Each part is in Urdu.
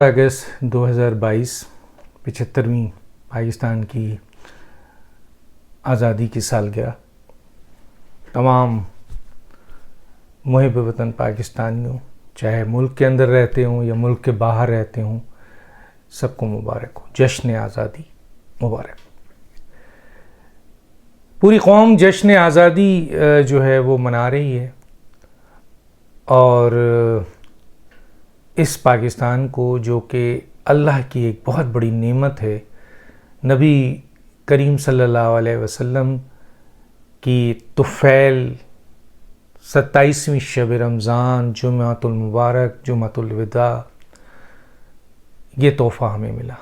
اگست 2022 75ویں پاکستان کی آزادی کی سالگرہ تمام محب وطن پاکستانیوں، چاہے ملک کے اندر رہتے ہوں یا ملک کے باہر رہتے ہوں، سب کو مبارک ہو، جشن آزادی مبارک۔ پوری قوم جشن آزادی جو ہے وہ منا رہی ہے، اور اس پاکستان کو جو کہ اللہ کی ایک بہت بڑی نعمت ہے، نبی کریم صلی اللہ علیہ وسلم کی طفیل 27ویں شب رمضان، جمعۃ المبارک، جمعۃ الوداع، یہ تحفہ ہمیں ملا،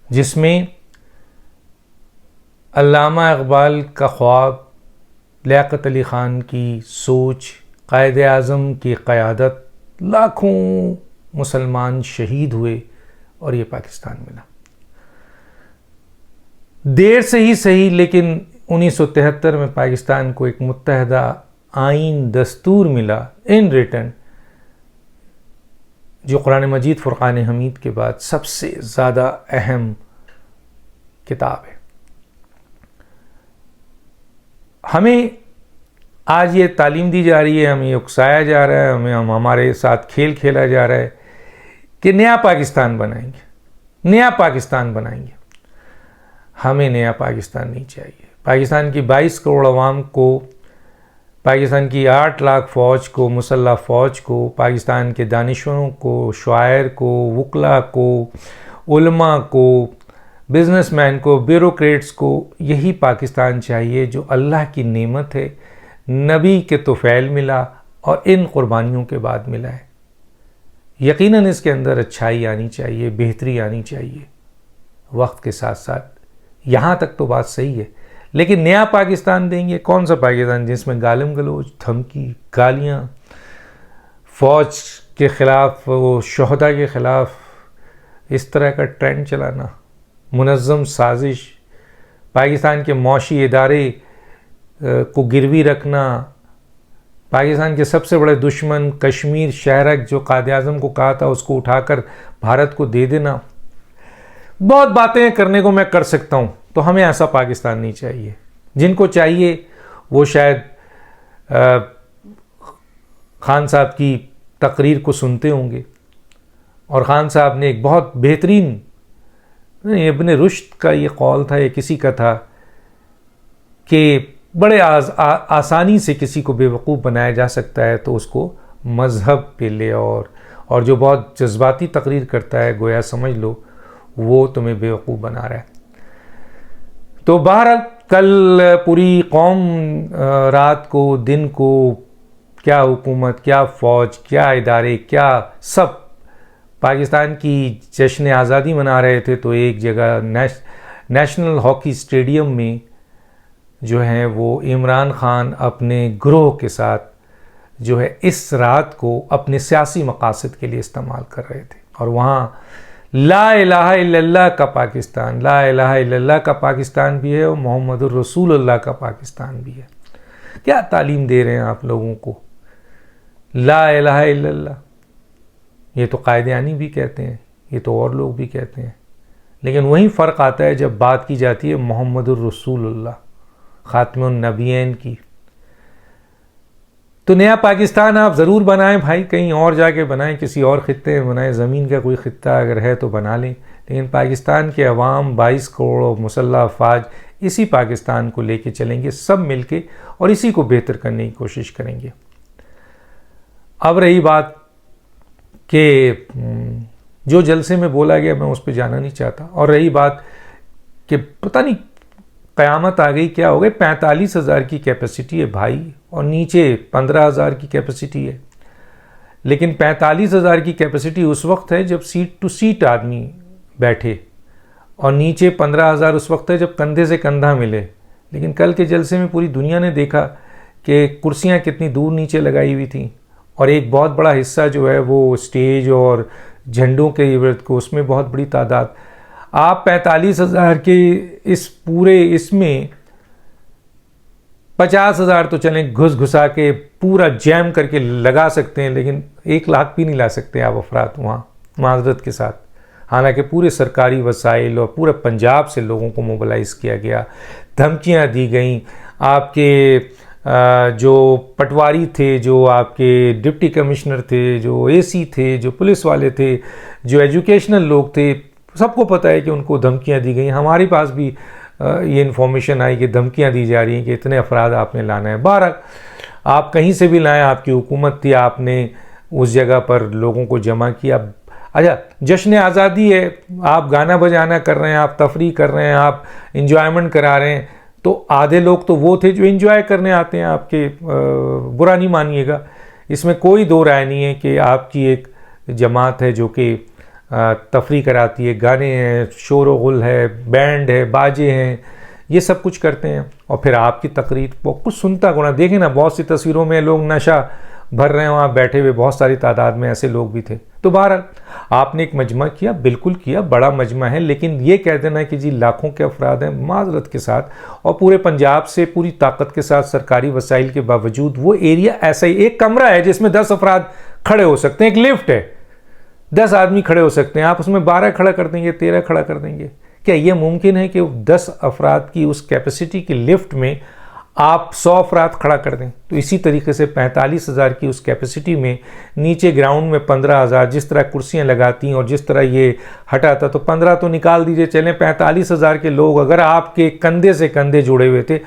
جس میں علامہ اقبال کا خواب، لیاقت علی خان کی سوچ، قائد اعظم کی قیادت، لاکھوں مسلمان شہید ہوئے اور یہ پاکستان ملا۔ دیر سے ہی صحیح، لیکن 1973 میں پاکستان کو ایک متحدہ آئین دستور ملا ان ریٹن، جو قرآن مجید فرقان حمید کے بعد سب سے زیادہ اہم کتاب ہے۔ ہمیں آج یہ تعلیم دی جا رہی ہے، ہمیں اکسایا جا رہا ہے، ہمارے ساتھ کھیل کھیلا جا رہا ہے کہ نیا پاکستان بنائیں گے، نیا پاکستان بنائیں گے۔ ہمیں نیا پاکستان نہیں چاہیے۔ پاکستان کی 22 کروڑ عوام کو، پاکستان کی 8 لاکھ فوج کو، مسلح فوج کو، پاکستان کے دانشوروں کو، شاعر کو، وکلاء کو، علماء کو، بزنس مین کو، بیوروکریٹس کو یہی پاکستان چاہیے جو اللہ کی نعمت ہے، نبی کے طفیل ملا اور ان قربانیوں کے بعد ملا ہے۔ یقیناً اس کے اندر اچھائی آنی چاہیے، بہتری آنی چاہیے وقت کے ساتھ ساتھ۔ یہاں تک تو بات صحیح ہے، لیکن نیا پاکستان دیں گے؟ کون سا پاکستان جس میں گالم گلوچ، دھمکی، گالیاں، فوج کے خلاف، شہداء کے خلاف اس طرح کا ٹرینڈ چلانا، منظم سازش، پاکستان کے معاشی ادارے کو گروی رکھنا، پاکستان کے سب سے بڑے دشمن کشمیر شہرک جو قائد اعظم کو کہا تھا اس کو اٹھا کر بھارت کو دے دینا۔ بہت باتیں کرنے کو میں کر سکتا ہوں، تو ہمیں ایسا پاکستان نہیں چاہیے۔ جن کو چاہیے وہ شاید خان صاحب کی تقریر کو سنتے ہوں گے، اور خان صاحب نے ایک بہت بہترین، ابن رشد کا یہ قول تھا، یہ کسی کا تھا، کہ بڑے آسانی سے کسی کو بیوقوف بنایا جا سکتا ہے تو اس کو مذہب پہ لے، اور جو بہت جذباتی تقریر کرتا ہے گویا سمجھ لو وہ تمہیں بیوقوف بنا رہا ہے۔ تو بہرحال کل پوری قوم رات کو، دن کو، کیا حکومت، کیا فوج، کیا ادارے، کیا سب پاکستان کی جشن آزادی منا رہے تھے۔ تو ایک جگہ نیشنل ہاکی اسٹیڈیم میں جو ہے وہ عمران خان اپنے گروہ کے ساتھ جو ہے اس رات کو اپنے سیاسی مقاصد کے لیے استعمال کر رہے تھے، اور وہاں لا الہ الا اللہ کا پاکستان، لا الہ الا اللہ کا پاکستان بھی ہے، اور محمد الرسول اللہ کا پاکستان بھی ہے۔ کیا تعلیم دے رہے ہیں آپ لوگوں کو؟ لا الہ الا اللہ، یہ تو قائدیانی بھی کہتے ہیں، یہ تو اور لوگ بھی کہتے ہیں، لیکن وہی فرق آتا ہے جب بات کی جاتی ہے محمد الرسول اللہ، خاتم النبیین کی۔ تو نیا پاکستان آپ ضرور بنائیں بھائی، کہیں اور جا کے بنائیں، کسی اور خطے میں بنائیں، زمین کا کوئی خطہ اگر ہے تو بنا لیں، لیکن پاکستان کے عوام 22 کروڑ مسلح افواج اسی پاکستان کو لے کے چلیں گے، سب مل کے، اور اسی کو بہتر کرنے کی کوشش کریں گے۔ اب رہی بات کہ جو جلسے میں بولا گیا میں اس پہ جانا نہیں چاہتا، اور رہی بات کہ پتہ نہیں قیامت آ گئی کیا ہو گئی، 45,000 کی کیپیسٹی ہے بھائی، اور نیچے 15,000 کی کیپیسٹی ہے، لیکن 45,000 کی کیپیسٹی اس وقت ہے جب سیٹ ٹو سیٹ آدمی بیٹھے، اور نیچے 15,000 اس وقت ہے جب کندھے سے کندھا ملے۔ لیکن کل کے جلسے میں پوری دنیا نے دیکھا کہ کرسیاں کتنی دور نیچے لگائی ہوئی تھیں، اور ایک بہت بڑا حصہ جو ہے وہ اسٹیج اور جھنڈوں کے عبرت کو، اس میں بہت بڑی تعداد۔ آپ 45,000 کے اس پورے اس میں 50,000 تو چلیں گھس گھسا کے پورا جیم کر کے لگا سکتے ہیں، لیکن 1 لاکھ بھی نہیں لا سکتے آپ افراد وہاں، معذرت کے ساتھ، حالانکہ پورے سرکاری وسائل اور پورے پنجاب سے لوگوں کو موبلائز کیا گیا، دھمکیاں دی گئیں. آپ کے جو پٹواری تھے، جو آپ کے ڈپٹی کمشنر تھے، جو اے سی تھے، جو پولیس والے تھے، جو ایجوکیشنل لوگ تھے، سب کو پتہ ہے کہ ان کو دھمکیاں دی گئیں. ہمارے پاس بھی یہ انفارمیشن آئی کہ دھمکیاں دی جا رہی ہیں کہ اتنے افراد آپ نے لانا ہے. بہرحال آپ کہیں سے بھی لائیں، آپ کی حکومت تھی، آپ نے اس جگہ پر لوگوں کو جمع کیا. اچھا، جشن آزادی ہے، آپ گانا بجانا کر رہے ہیں، آپ تفریح کر رہے ہیں، آپ انجوائمنٹ کرا رہے ہیں، تو آدھے لوگ تو وہ تھے جو انجوائے کرنے آتے ہیں آپ کے. برا نہیں مانیے گا، اس میں کوئی دو رائے نہیں ہے کہ آپ کی ایک جماعت ہے جو کہ تفریح کراتی ہے، گانے ہیں، شور و غل ہے، بینڈ ہے، باجے ہیں، یہ سب کچھ کرتے ہیں، اور پھر آپ کی تقریر وہ کچھ سنتا گنا. دیکھیں نا، بہت سی تصویروں میں لوگ نشہ بھر رہے ہیں، وہاں بیٹھے ہوئے بہت ساری تعداد میں ایسے لوگ بھی تھے. تو بہرحال آپ نے ایک مجمع کیا، بالکل کیا، بڑا مجمع ہے، لیکن یہ کہہ دینا کہ جی لاکھوں کے افراد ہیں، معذرت کے ساتھ، اور پورے پنجاب سے پوری طاقت کے ساتھ سرکاری وسائل کے باوجود وہ ایریا ایسا ہی، ایک کمرہ ہے جس میں 10 افراد کھڑے ہو سکتے ہیں، ایک لفٹ ہے، 10 آدمی کھڑے ہو سکتے ہیں، آپ اس میں 12 کھڑا کر دیں گے، 13 کھڑا کر دیں گے. کیا یہ ممکن ہے کہ 10 افراد کی اس کیپیسٹی کی لفٹ میں آپ 100 افراد کھڑا کر دیں؟ تو اسی طریقے سے 45,000 کی اس کیپیسٹی میں نیچے گراؤنڈ میں 15,000 جس طرح کرسیاں لگاتی ہیں اور جس طرح یہ ہٹاتا، تو 15 تو نکال دیجئے، چلیں 45,000 کے لوگ اگر آپ کے کندھے سے کندھے جڑے ہوئے تھے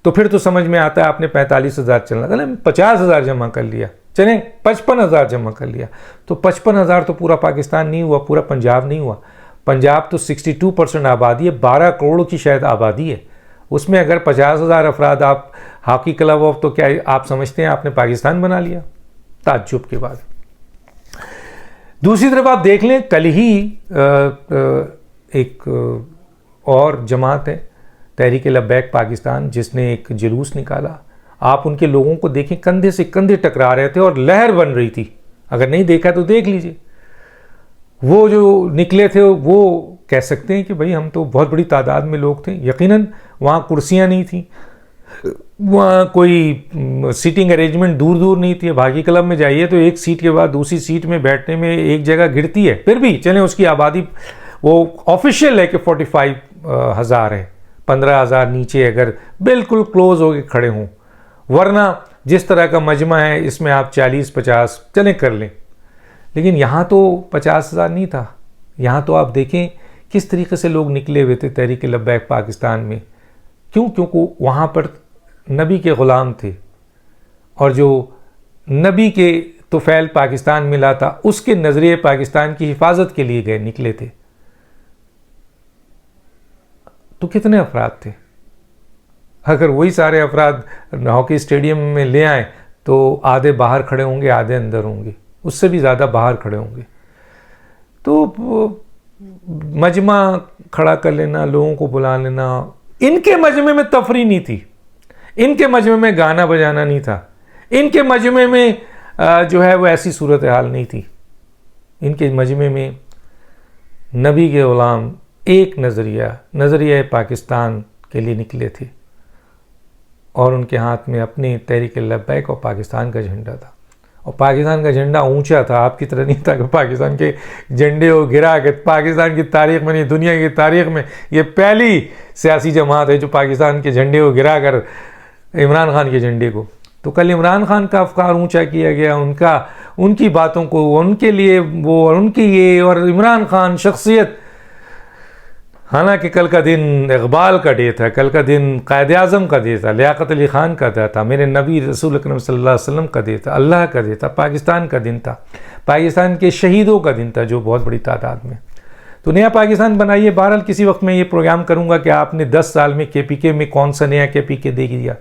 تو پھر تو سمجھ میں آتا ہے آپ نے 45,000 چلنا تھا. 50,000 جمع کر لیا، چلیں 55,000 جمع کر لیا، تو 55,000 تو پورا پاکستان نہیں ہوا، پورا پنجاب نہیں ہوا. پنجاب تو 62% آبادی ہے، 12 کروڑ کی شاید آبادی ہے. اس میں اگر 50,000 افراد آپ ہاکی کلب آف، تو کیا آپ سمجھتے ہیں آپ نے پاکستان بنا لیا؟ تعجب کے بعد. دوسری طرف آپ دیکھ لیں، کل ہی ایک اور جماعت ہے تحریک لبیک پاکستان، جس نے ایک جلوس نکالا. آپ ان کے لوگوں کو دیکھیں، کندھے سے کندھے ٹکرا رہے تھے اور لہر بن رہی تھی. اگر نہیں دیکھا تو دیکھ لیجئے. وہ جو نکلے تھے وہ کہہ سکتے ہیں کہ بھئی ہم تو بہت بڑی تعداد میں لوگ تھے. یقیناً وہاں کرسیاں نہیں تھیں، وہاں کوئی سیٹنگ ارینجمنٹ دور دور نہیں تھی. بھاگی کلب میں جائیے تو ایک سیٹ کے بعد دوسری سیٹ میں بیٹھنے میں ایک جگہ گرتی ہے. پھر بھی چلیں اس کی آبادی وہ آفیشیل ہے کہ 45,000 ہے، 15,000 نیچے اگر بالکل کلوز ہو کے کھڑے ہوں، ورنہ جس طرح کا مجمع ہے اس میں آپ 40-50 چلیں کر لیں. لیکن یہاں تو 50,000 نہیں تھا. یہاں تو آپ دیکھیں کس طریقے سے لوگ نکلے ہوئے تھے تحریک لبیک پاکستان میں. کیونکہ وہاں پر نبی کے غلام تھے، اور جو نبی کے طفیل پاکستان ملا تھا اس کے نظریے پاکستان کی حفاظت کے لیے نکلے تھے. تو کتنے افراد تھے؟ اگر وہی سارے افراد ہاکی اسٹیڈیم میں لے آئیں تو آدھے باہر کھڑے ہوں گے، آدھے اندر ہوں گے، اس سے بھی زیادہ باہر کھڑے ہوں گے. تو مجمع کھڑا کر لینا، لوگوں کو بلا لینا. ان کے مجمع میں تفریح نہیں تھی، ان کے مجمع میں گانا بجانا نہیں تھا، ان کے مجمع میں جو ہے وہ ایسی صورتحال نہیں تھی. ان کے مجمع میں نبی کے غلام ایک نظریہ پاکستان کے لیے نکلے تھے، اور ان کے ہاتھ میں اپنے تحریک لبیک اور پاکستان کا جھنڈا تھا. اور پاکستان کا جھنڈا اونچا تھا، آپ کی طرح نہیں تھا کہ پاکستان کے جھنڈے کو گرا کے. پاکستان کی تاریخ میں نہیں، دنیا کی تاریخ میں یہ پہلی سیاسی جماعت ہے جو پاکستان کے جھنڈے کو گرا کر عمران خان کے جھنڈے کو. تو کل عمران خان کا افکار اونچا کیا گیا، ان کی باتوں کو، ان کے لیے وہ، ان کی یہ، اور عمران خان شخصیت. حالانکہ کل کا دن اقبال کا ڈے تھا، کل کا دن قائد اعظم کا ڈے تھا، لیاقت علی خان کا ڈے تھا، میرے نبی رسول اکرم صلی اللہ علیہ وسلم کا ڈے تھا، اللہ کا ڈے تھا، پاکستان کا دن تھا، پاکستان کے شہیدوں کا دن تھا جو بہت بڑی تعداد میں. تو نیا پاکستان بنائیے. بہرحال کسی وقت میں یہ پروگرام کروں گا کہ آپ نے 10 سال میں کے پی کے میں کون سا نیا کے پی کے دے دیا.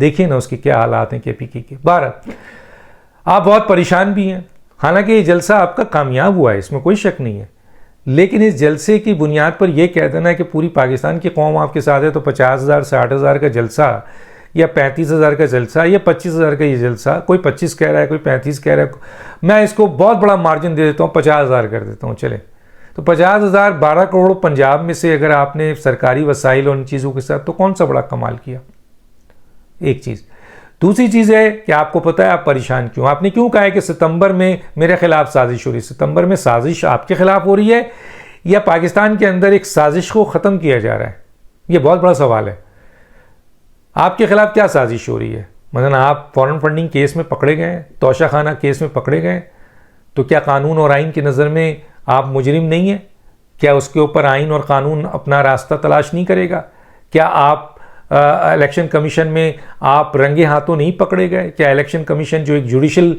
دیکھیے نا اس کے کیا حالات ہیں کے پی کے. بہرحال آپ بہت پریشان بھی ہیں. حالانکہ یہ جلسہ آپ کا کامیاب ہوا ہے، اس میں کوئی شک نہیں ہے، لیکن اس جلسے کی بنیاد پر یہ کہہ دینا ہے کہ پوری پاکستان کی قوم آپ کے ساتھ ہے، تو 50,000 60,000 کا جلسہ یا 35,000 کا جلسہ یا 25,000 کا یہ جلسہ، کوئی 25 کہہ رہا ہے، کوئی 35 کہہ رہا ہے، میں اس کو بہت بڑا مارجن دے دیتا ہوں، 50,000 کر دیتا ہوں. چلیں تو 50,000 12 کروڑ پنجاب میں سے اگر آپ نے سرکاری وسائل اور ان چیزوں کے ساتھ، تو کون سا بڑا کمال کیا؟ ایک چیز. دوسری چیز ہے کہ آپ کو پتہ ہے آپ پریشان کیوں. آپ نے کیوں کہا ہے کہ ستمبر میں میرے خلاف سازش ہو رہی ہے؟ ستمبر میں سازش آپ کے خلاف ہو رہی ہے یا پاکستان کے اندر ایک سازش کو ختم کیا جا رہا ہے؟ یہ بہت بڑا سوال ہے. آپ کے خلاف کیا سازش ہو رہی ہے؟ مثلا آپ فورن فنڈنگ کیس میں پکڑے گئے، توشہ خانہ کیس میں پکڑے گئے، تو کیا قانون اور آئین کی نظر میں آپ مجرم نہیں ہیں؟ کیا اس کے اوپر آئین اور قانون اپنا راستہ تلاش نہیں کرے گا؟ کیا آپ الیکشن کمیشن میں آپ رنگے ہاتھوں نہیں پکڑے گئے؟ کیا الیکشن کمیشن جو ایک جوڈیشل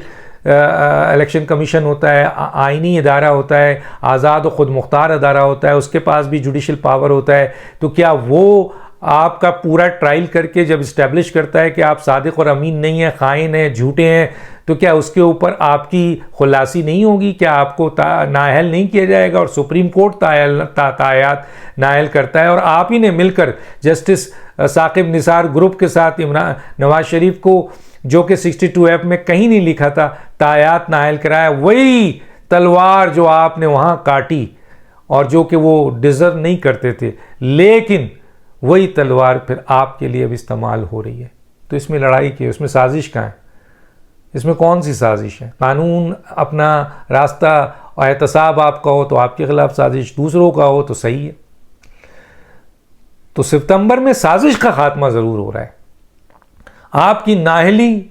الیکشن کمیشن ہوتا ہے، آئینی ادارہ ہوتا ہے، آزاد و خود مختار ادارہ ہوتا ہے، اس کے پاس بھی جوڈیشل پاور ہوتا ہے، تو کیا وہ آپ کا پورا ٹرائل کر کے جب اسٹیبلش کرتا ہے کہ آپ صادق اور امین نہیں ہیں، خائن ہیں، جھوٹے ہیں، تو کیا اس کے اوپر آپ کی خلاصی نہیں ہوگی؟ کیا آپ کو نااہل نہیں کیا جائے گا؟ اور سپریم کورٹ تایات نااہل کرتا ہے، اور آپ ہی نے مل کر جسٹس ثاقب نثار گروپ کے ساتھ نواز شریف کو، جو کہ 62F میں کہیں نہیں لکھا تھا، تایات نااہل کرایا. وہی تلوار جو آپ نے وہاں کاٹی اور جو کہ وہ ڈیزرو نہیں کرتے تھے، لیکن وہی تلوار پھر آپ کے لیے اب استعمال ہو رہی ہے. تو اس میں لڑائی کی، اس میں سازش کہاں ہے؟ اس میں کون سی سازش ہے؟ قانون اپنا راستہ اور احتساب آپ کا ہو تو آپ کے خلاف سازش، دوسروں کا ہو تو صحیح ہے. تو ستمبر میں سازش کا خاتمہ ضرور ہو رہا ہے. آپ کی نااہلی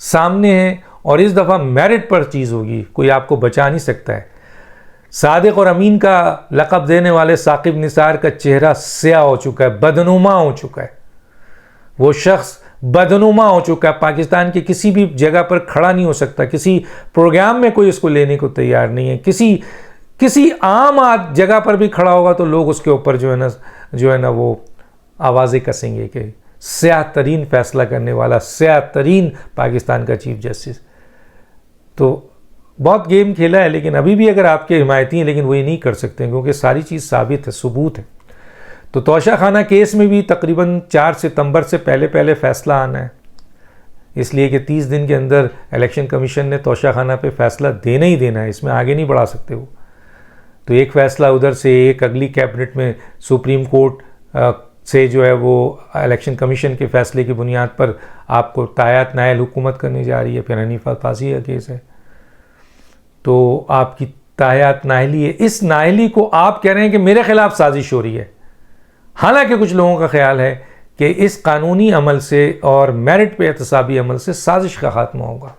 سامنے ہے اور اس دفعہ میرٹ پر چیز ہوگی، کوئی آپ کو بچا نہیں سکتا ہے. صادق اور امین کا لقب دینے والے ثاقب نثار کا چہرہ سیاہ ہو چکا ہے، بدنما ہو چکا ہے. وہ شخص بدنما ہو چکا ہے، پاکستان کی کسی بھی جگہ پر کھڑا نہیں ہو سکتا، کسی پروگرام میں کوئی اس کو لینے کو تیار نہیں ہے. کسی عام جگہ پر بھی کھڑا ہوگا تو لوگ اس کے اوپر جو ہے نا وہ آوازیں کسیں گے کہ سیاہ ترین فیصلہ کرنے والا، سیاہ ترین پاکستان کا چیف جسٹس. تو بہت گیم کھیلا ہے، لیکن ابھی بھی اگر آپ کے حمایتی ہیں، لیکن وہ یہ نہیں کر سکتے کیونکہ ساری چیز ثابت ہے، ثبوت ہے. تو توشہ خانہ کیس میں بھی تقریباً 4 ستمبر سے پہلے فیصلہ آنا ہے، اس لیے کہ 30 دن کے اندر الیکشن کمیشن نے توشہ خانہ پہ فیصلہ دینا ہی دینا ہے، اس میں آگے نہیں بڑھا سکتے وہ. تو ایک فیصلہ ادھر سے، ایک اگلی کیبنٹ میں سپریم کورٹ سے جو ہے وہ الیکشن کمیشن کے فیصلے کی بنیاد پر آپ کو تایات نااہل حکومت کرنے جا رہی ہے. پھر حنیفہ فاضی کا کیس ہے، تو آپ کی تایات نااہلی ہے. اس نااہلی کو آپ کہہ رہے ہیں کہ میرے خلاف سازش ہو رہی ہے، حالانکہ کچھ لوگوں کا خیال ہے کہ اس قانونی عمل سے اور میرٹ پہ احتسابی عمل سے سازش کا خاتمہ ہوگا.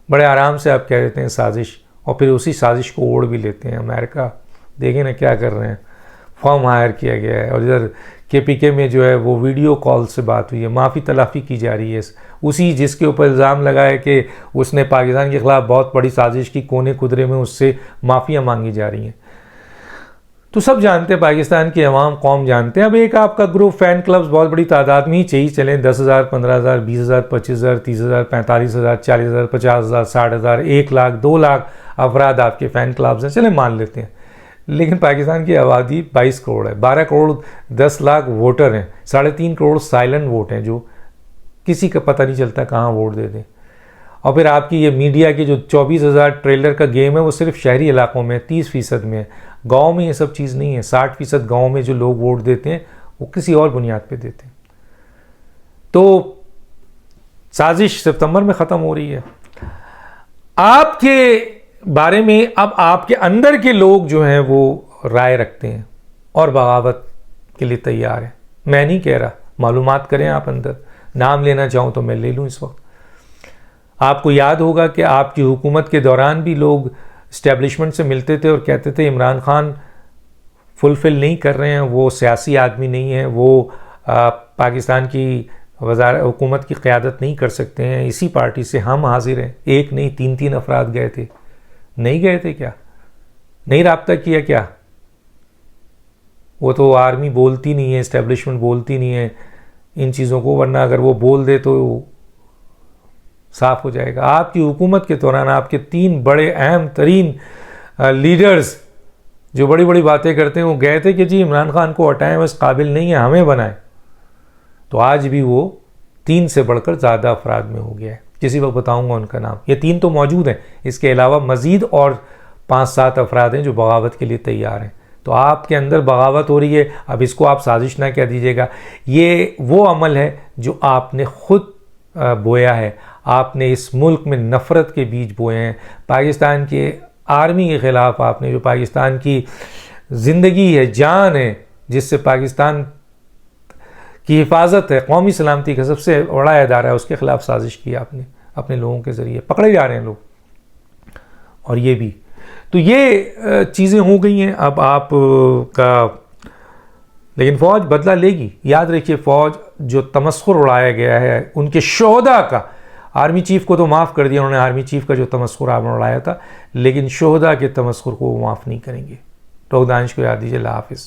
بڑے آرام سے آپ کہہ دیتے ہیں سازش، اور پھر اسی سازش کو اوڑھ بھی لیتے ہیں. امریکہ دیکھیں نا کیا کر رہے ہیں، فارم ہائر کیا گیا ہے، اور ادھر KPK میں جو ہے وہ ویڈیو کال سے بات ہوئی ہے، معافی تلافی کی جا رہی ہے. اسی جس کے اوپر الزام لگا ہے کہ اس نے پاکستان کے خلاف بہت بڑی سازش کی، کونے قدرے میں اس سے معافیاں مانگی جا رہی ہیں. تو سب جانتے ہیں، پاکستان کی عوام قوم جانتے ہیں. اب ایک آپ کا گروپ فین کلبز بہت بڑی تعداد میں ہی چاہیے چلیں، 10,000 15,000 20,000 25,000 30,000 45,000 40,000 50,000 60,000 1 لاکھ 2 لاکھ افراد آپ کے فین کلبز ہیں، چلیں مان لیتے ہیں. لیکن پاکستان کی آبادی 22 کروڑ ہے، 12 کروڑ 10 لاکھ ووٹر ہیں، 3.5 کروڑ سائلنٹ ووٹ ہیں جو کسی کا پتہ نہیں چلتا کہاں ووٹ دے دیں. اور پھر آپ کی یہ میڈیا کی جو 24,000 ٹریلر کا گیم ہے وہ صرف شہری علاقوں میں 30% میں ہے. گاؤں میں یہ سب چیز نہیں ہے. 60% گاؤں میں جو لوگ ووٹ دیتے ہیں وہ کسی اور بنیاد پہ دیتے ہیں. تو سازش ستمبر میں ختم ہو رہی ہے. آپ کے بارے میں اب آپ کے اندر کے لوگ جو ہیں وہ رائے رکھتے ہیں اور بغاوت کے لیے تیار ہیں. میں نہیں کہہ رہا، معلومات کریں آپ اندر، نام لینا چاہوں تو میں لے لوں اس وقت. آپ کو یاد ہوگا کہ آپ کی حکومت کے دوران بھی لوگ اسٹیبلشمنٹ سے ملتے تھے اور کہتے تھے عمران خان فلفل نہیں کر رہے ہیں، وہ سیاسی آدمی نہیں ہیں، وہ پاکستان کی حکومت کی قیادت نہیں کر سکتے ہیں، اسی پارٹی سے ہم حاضر ہیں. ایک نہیں 3 افراد گئے تھے. نہیں گئے تھے کیا؟ نہیں رابطہ کیا کیا؟ وہ تو آرمی بولتی نہیں ہے، اسٹیبلشمنٹ بولتی نہیں ہے ان چیزوں کو، ورنہ اگر وہ بول دے تو صاف ہو جائے گا. آپ کی حکومت کے دوران آپ کے 3 بڑے اہم ترین لیڈرز جو بڑی بڑی باتیں کرتے ہیں وہ گئے تھے کہ جی عمران خان کو ہٹائیں، وہ اس قابل نہیں ہے، ہمیں بنائیں. تو آج بھی وہ 3 سے بڑھ کر زیادہ افراد میں ہو گیا ہے. کسی وقت بتاؤں گا ان کا نام. یہ 3 تو موجود ہیں، اس کے علاوہ مزید اور 5-7 افراد ہیں جو بغاوت کے لیے تیار ہیں. تو آپ کے اندر بغاوت ہو رہی ہے. اب اس کو آپ سازش نہ کہہ دیجیے گا. یہ وہ عمل ہے جو آپ نے خود بویا ہے. آپ نے اس ملک میں نفرت کے بیج بوئے ہیں. پاکستان کے آرمی کے خلاف آپ نے, جو پاکستان کی زندگی ہے, جان ہے, جس سے پاکستان کی حفاظت ہے, قومی سلامتی کا سب سے بڑا ادارہ ہے, اس کے خلاف سازش کی آپ نے اپنے لوگوں کے ذریعے. پکڑے جا رہے ہیں لوگ. اور یہ بھی تو یہ چیزیں ہو گئی ہیں. اب آپ کا لیکن فوج بدلہ لے گی. یاد رکھیے, فوج جو تمسخر اڑایا گیا ہے ان کے شہداء کا, آرمی چیف کو تو معاف کر دیا انہوں نے, آرمی چیف کا جو تمسخر آپ نے اڑایا تھا, لیکن شہداء کے تمسخر کو وہ معاف نہیں کریں گے. ٹوک دانش کو یاد دیجیے. اللہ حافظ.